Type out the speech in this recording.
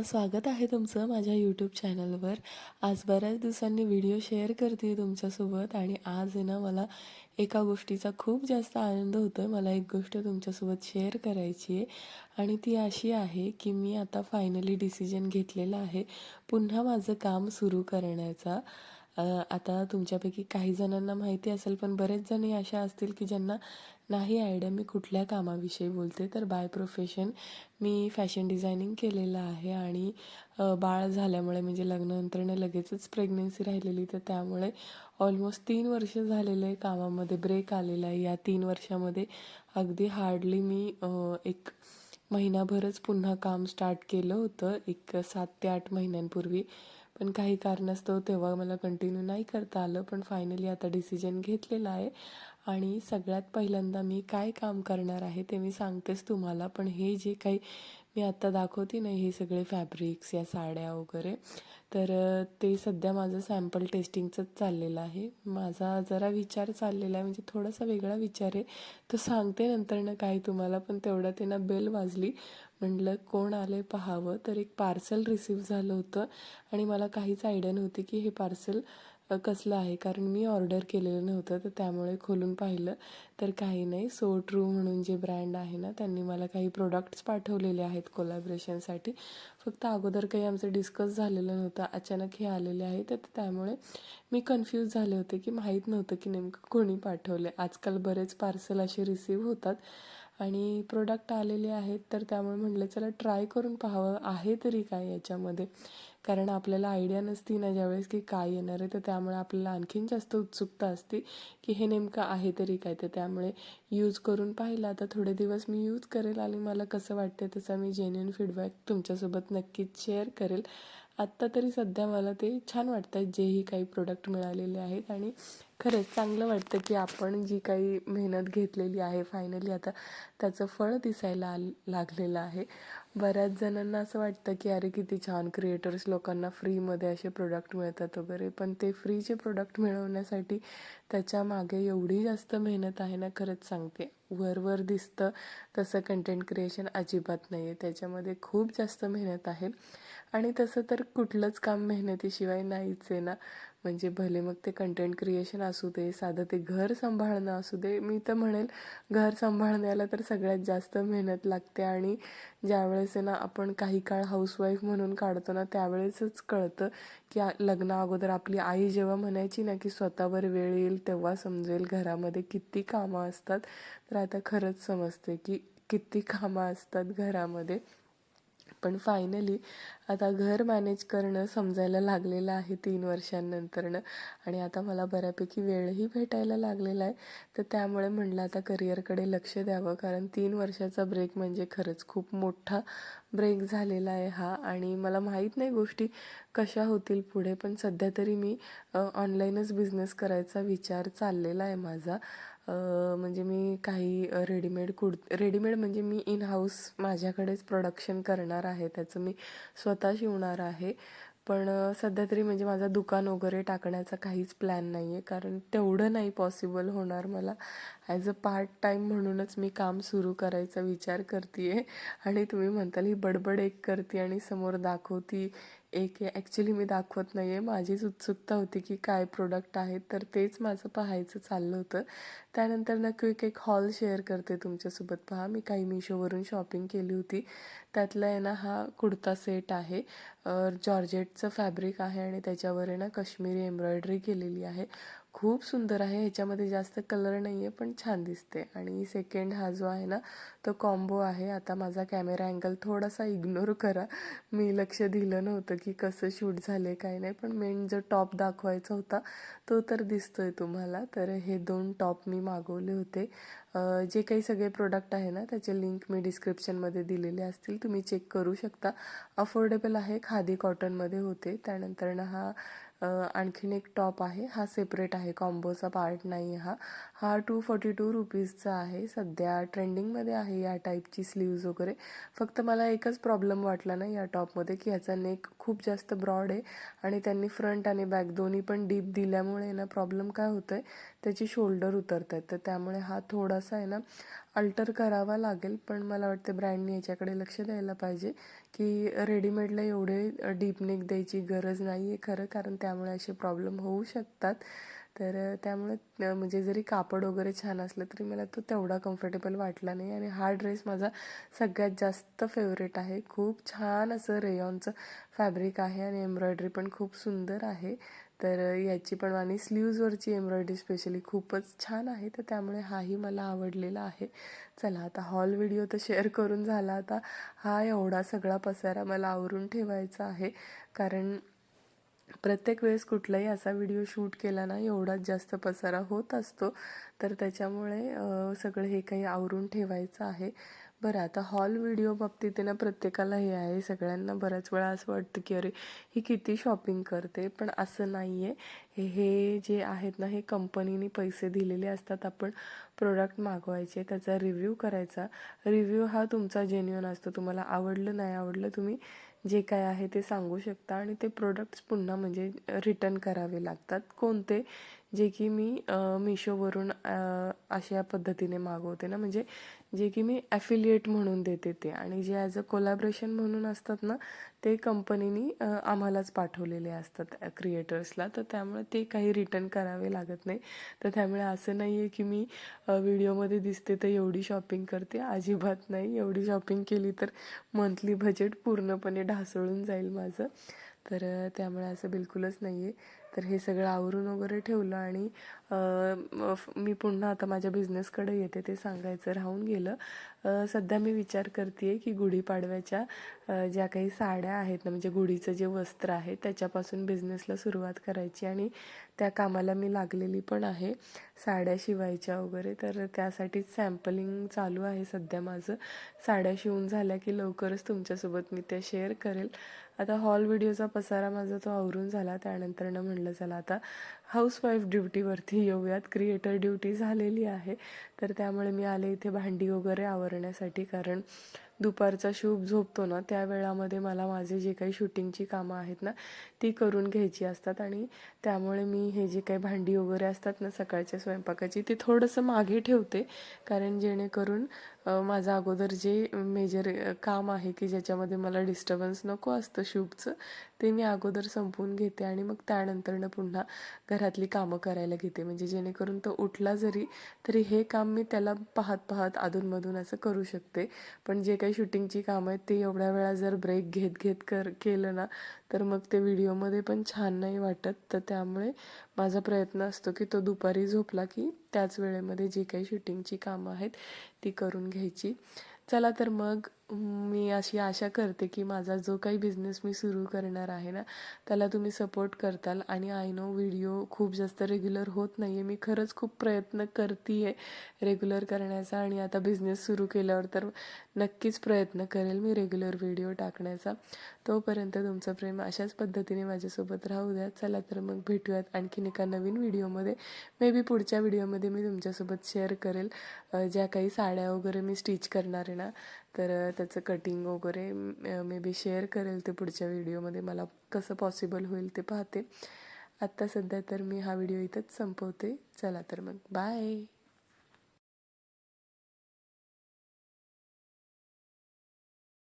स्वागत आहे तुमचं माझ्या यूट्यूब चॅनलवर. आज बऱ्याच दिवसांनी व्हिडिओ शेअर करते आहे तुमच्यासोबत आणि आज आहे ना मला एका गोष्टीचा खूप जास्त आनंद होतो आहे. मला एक गोष्ट तुमच्यासोबत शेअर करायची आहे आणि ती अशी आहे की मी आता फायनली डिसिजन घेतलेला आहे पुन्हा माझं काम सुरू करण्याचा. आता तुमच्यापैकी काही जणांना माहिती असेल, पण बरेच जणी अशा असतील की ज्यांना नाही आयडिया मी कुठल्या कामाविषयी बोलते. तर by profession me fashion designing केलेलं आहे आणि बाळ झाल्यामुळे म्हणजे लग्नानंतरनं लगेचच प्रेग्नन्सी राहिलेली, तर त्यामुळे ऑलमोस्ट 3 वर्ष झालेले कामामध्ये ब्रेक आलेला आहे. या 3 वर्षामध्ये अगदी हार्डली मी एक महिनाभरच पुन्हा काम स्टार्ट केलं होतं, एक 7 ते 8 महिन्यांपूर्वी. पण काही कारणास्तव तेव्हा मला कंटिन्यू नाही करता आलं. पण फायनली आता डिसिजन घेतलेला आहे आणि सगळ्यात पहिल्यांदा मी काय काम करणार आहे ते मी सांगतेच तुम्हाला. पण हे जे काही मी आत्ता दाखवते ना, हे सगळे फॅब्रिक्स या साड्या वगैरे, तर ते सध्या माझं सॅम्पल टेस्टिंगचंच चाललेलं आहे. माझा जरा विचार चाललेला आहे, म्हणजे थोडासा वेगळा विचार आहे, तो सांगते नंतरनं काय तुम्हाला. पण तेवढ्यात आहे ना बेल वाजली. म्हटलं कोण आले पाहावं, तर एक पार्सल रिसीव झालं होतं आणि मला काहीच आयडिया नव्हती की हे पार्सल कसलं आहे, कारण मी ऑर्डर केलेलं नव्हतं. तर त्यामुळे खोलून पाहिलं तर काही नाही, सो ट्रू म्हणून जे ब्रँड आहे ना, त्यांनी मला काही प्रोडक्ट्स पाठवलेले आहेत कोलॅबरेशनसाठी. फक्त अगोदर काही आमचं डिस्कस झालेलं नव्हतं, अचानक हे आलेले आहे. तर त्यामुळे मी कन्फ्यूज झाले होते की माहीत नव्हतं की नेमकं कोणी पाठवले. आजकाल बरेच पार्सल असे रिसीव होतात आणि प्रोडक्ट आलेले आहेत, तर त्यामुळे म्हटलं चला ट्राय करून पाहावं आहे तरी काय याच्यामध्ये. कारण आपल्याला आयडिया नसती ना ज्यावेळेस की काय येणार आहे, तर त्यामुळे आपल्याला आणखीन जास्त उत्सुकता असते की हे नेमकं आहे तरी काय. तर त्यामुळे यूज करून पाहिलं. आता थोडे दिवस मी यूज करेल आणि मला कसं वाटतं त्याचा मी जेन्युइन फीडबॅक तुमच्यासोबत नक्कीच शेअर करेल. आत्ता तरी सध्या मला ते छान वाटतं जेही काही प्रोडक्ट मिळालेले आहेत आणि खरंच चांगलं वाटतं की आपण जी काही मेहनत घेतलेली आहे फायनली आता त्याचं फळ दिसायला लागलेलं आहे. बऱ्याच जणांना असं वाटतं की अरे किती छान, क्रिएटर्स लोकांना फ्रीमध्ये असे प्रोडक्ट मिळतात वगैरे, पण ते फ्रीचे प्रोडक्ट मिळवण्यासाठी त्याच्यामागे एवढी जास्त मेहनत आहे ना, खरंच सांगते. वर दिसतं तसं कंटेंट क्रिएशन अजिबात नाही आहे, त्याच्यामध्ये खूप जास्त मेहनत आहे. आणि तसं तर कुठलंच काम मेहनतीशिवाय नाहीच आहे ना. म्हणजे भले मग ते कंटेंट क्रिएशन असू दे, साधं ते घर सांभाळणं असू दे. मी तर म्हणेल घर सांभाळण्याला तर सगळ्यात जास्त मेहनत लागते आणि ज्यावेळेस आहे ना आपण काही काळ हाऊसवाईफ म्हणून काढतो ना, त्यावेळेसच कळतं की लग्ना अगोदर आपली आई जेव्हा म्हणायची ना की स्वतःवर वेळ येईल तेव्हा समजेल घरामध्ये किती कामं असतात, तर आता खरंच समजते की किती कामं असतात घरामध्ये. पण फायनली आता घर मॅनेज करणं समजायला लागलेलं आहे 3 वर्षांनंतरनं आणि आता मला बऱ्यापैकी वेळही भेटायला लागलेला आहे. तर त्यामुळे म्हटलं आता करिअरकडे लक्ष द्यावं, कारण 3 वर्षाचा ब्रेक म्हणजे खरंच खूप मोठा ब्रेक झालेला आहे हा. आणि मला माहीत नाही गोष्टी कशा होतील पुढे, पण सध्या तरी मी ऑनलाईनच बिझनेस करायचा विचार चाललेला आहे माझा. म्हणजे मी काही रेडीमेड म्हणजे मी इन हाऊस माझ्याकडेच प्रोडक्शन करणार आहे, त्याचं मी स्वतः शिवणार आहे. पण सध्या तरी म्हणजे माझा दुकान वगैरे टाकण्याचा काहीच प्लॅन नाही आहे, कारण तेवढं नाही पॉसिबल होणार मला. ॲज अ पार्ट टाईम म्हणूनच मी काम सुरू करायचा विचार करते आहे. आणि तुम्ही म्हणताल ही बडबड एक करते आणि समोर दाखवती एक आहे. ॲक्च्युली मी दाखवत नाही आहे, माझीच उत्सुकता होती की काय प्रोडक्ट आहेत, तर तेच माझं पाहायचं चाललं होतं. त्यानंतर ना क्विक एक हॉल शेअर करते तुमच्यासोबत. पहा, मी काही मिशोवरून शॉपिंग केली होती. त्यातला आहे ना हा कुर्ता सेट आहे. जॉर्जेटचं फॅब्रिक आहे आणि त्याच्यावर आहे ना काश्मीरी एम्ब्रॉयडरी केलेली आहे. खूप सुंदर आहे. ह्याच्यामध्ये जास्त कलर नाही आहे पण छान दिसते. आणि सेकंड हा जो आहे ना तो कॉम्बो आहे. आता माझा कॅमेरा अँगल थोडासा इग्नोर करा, मी लक्ष दिलं नव्हतं की कसं शूट झाले काय नाही. पण मेन जो टॉप दाखवायचा होता तो तर दिसतोय तुम्हाला. तर हे 2 टॉप मी मागवले होते. जे काही सगळे प्रोडक्ट आहे ना त्याचे लिंक मी डिस्क्रिप्शनमध्ये दिलेले असतील, तुम्ही चेक करू शकता. अफोर्डेबल आहे, खादी कॉटनमध्ये होते. त्यानंतर ना हा आणखीन एक टॉप आहे, हा सेपरेट आहे, कॉम्बोचा पार्ट नाही. हा हा 242 रुपीजचा आहे. सध्या ट्रेंडिंगमध्ये आहे या टाईपची स्लीव्ज वगैरे. फक्त मला एकच प्रॉब्लेम वाटला ना या टॉपमध्ये, की ह्याचा नेक खूप जास्त ब्रॉड आहे आणि त्यांनी फ्रंट आणि बॅक दोन्ही पण डीप दिल्यामुळे ना प्रॉब्लेम काय होतोय, त्याची शोल्डर उतरत आहेत. तर त्यामुळे हा थोडासा आहे ना अल्टर करावा लागेल. पण मला वाटतं ब्रँडने याच्याकडे लक्ष द्यायला पाहिजे, की रेडीमेडला एवढे डीप नेक द्यायची गरज नाही आहे खरं, कारण त्यामुळे असे प्रॉब्लेम होऊ शकतात. तर त्यामुळे म्हणजे जरी कापड वगैरे छान असलं तरी मला तो तेवढा कम्फर्टेबल वाटला नाही. आणि हा ड्रेस माझा सगळ्यात जास्त फेवरेट आहे. खूप छान असं रेयॉनचं फॅब्रिक आहे आणि एम्ब्रॉयडरी पण खूप सुंदर आहे. तर याची पण आणि स्लीव्जवरची एम्ब्रॉयडरी स्पेशली खूपच छान आहे. तर त्यामुळे हाही मला आवडलेला आहे. चला आता हॉल व्हिडिओ तर शेअर करून झाला. आता हा एवढा सगळा पसारा मला आवरून ठेवायचा आहे, कारण प्रत्येक वेळेस कुठलाही असा व्हिडिओ शूट केला ना एवढाच जास्त पसारा होत असतो. तर त्याच्यामुळे सगळं हे काही आवरून ठेवायचं आहे. बरं आता हॉल व्हिडिओ बाबतीत ना प्रत्येकाला हे आहे, सगळ्यांना बऱ्याच वेळा असं वाटतं की अरे ही किती शॉपिंग करते, पण असं नाही आहे. हे जे आहेत ना हे कंपनीने पैसे दिलेले असतात. आपण प्रोडक्ट मागवायचे, त्याचा रिव्ह्यू करायचा. रिव्ह्यू हा तुमचा जेन्युइन असतो. तुम्हाला आवडलं नाही आवडलं तुम्ही जे काय आहे ते सांगू शकता आणि ते प्रोडक्ट्स पुन्हा म्हणजे रिटर्न करावे लागतात. कोणते, जे की मी मिशोवरून अशा पद्धतीने मागवते ना, म्हणजे जे की मी ॲफिलिएट म्हणून देते ते, आणि जे ॲज अ कोलॅबरेशन म्हणून असतात ना ते कंपनीनी आम्हालाच पाठवलेले असतात क्रिएटर्सला. तर त्यामुळे ते काही रिटर्न करावे लागत नाही. तर त्यामुळे असं नाही आहे की मी व्हिडिओमध्ये दिसते तर एवढी शॉपिंग करते, अजिबात नाही. एवढी शॉपिंग केली तर मंथली बजेट पूर्णपणे ढासळून जाईल माझं. तर त्यामुळे असं बिलकुलच नाही आहे. तर हे सगळं आवरून वगैरे ठेवलं आणि मी पुन्हा आता माझ्या बिझनेसकडे येते, ते सांगायचं राहून गेलं. सध्या मी विचार करते आहे की गुढीपाडव्याच्या ज्या काही साड्या आहेत ना, म्हणजे गुढीचं जे वस्त्र आहे त्याच्यापासून बिझनेसला सुरुवात करायची, आणि त्या कामाला मी लागलेली पण आहे, साड्या शिवायच्या वगैरे. तर त्यासाठीच सॅम्पलिंग चालू आहे सध्या माझं. साड्या शिवून झाल्या की लवकरच तुमच्यासोबत मी त्या शेअर करेल. आता हॉल व्हिडिओचा पसारा माझा तो आवरून झाला. त्यानंतरनं म्हणलं चला आता हाऊसवाईफ ड्युटीवरती येऊयात. क्रिएटर ड्युटी झालेली आहे. तर त्यामुळे मी आले इथे भांडी वगैरे आवरण्यासाठी, कारण दुपारचा शुभ झोपतो ना त्या वेळामध्ये मला माझे जे काही शूटिंगची कामं आहेत ना ती करून घ्यायची असतात. आणि त्यामुळे मी हे जे काही भांडी वगैरे असतात ना सकाळच्या स्वयंपाकाची, ते थोडंसं मागे ठेवते, कारण जेणेकरून माझं अगोदर जे मेजर काम आहे की ज्याच्यामध्ये मला डिस्टर्बन्स नको असतं शूटचं, ते मी अगोदर संपवून घेते आणि मग त्यानंतरनं पुन्हा घरातली कामं करायला घेते. म्हणजे जेणेकरून तो उठला जरी तरी हे काम मी त्याला पाहत पाहत अधूनमधून असं करू शकते. पण जे काही शूटिंगची कामं आहेत ते एवढ्या वेळा जर ब्रेक घेत घेत केलं ना तर मग ते व्हिडिओमध्ये पण छान नाही वाटत. तर त्यामुळे माझा प्रयत्न असतो की तो दुपारी झोपला की त्याच वेळेमध्ये जी काही शूटिंगची कामं आहेत ती करून घ्यायची. चला तर मग मी अशी आशा करते की माझा जो काही बिझनेस मी सुरू करणार आहे ना त्याला तुम्ही सपोर्ट करताल. आणि आय नो व्हिडिओ खूप जास्त रेग्युलर होत नाही आहे. मी खरंच खूप प्रयत्न करते आहे रेग्युलर करण्याचा, आणि आता बिझनेस सुरू केल्यावर तर नक्कीच प्रयत्न करेल मी रेग्युलर व्हिडिओ टाकण्याचा. तोपर्यंत तुमचं प्रेम अशाच पद्धतीने माझ्यासोबत राहू द्या. चला तर मग भेटूयात आणखीन एका नवीन व्हिडिओमध्ये. मे बी पुढच्या व्हिडिओमध्ये मी तुमच्यासोबत शेअर करेल ज्या काही साड्या वगैरे मी स्टिच करणार आहे ना तर त्याचं कटिंग वगैरे मे बी शेअर करेल ते पुढच्या व्हिडिओमध्ये. मला कसं पॉसिबल होईल ते पाहते. आत्ता सध्या तर मी हा व्हिडिओ इथंच संपवते. चला तर मग बाय.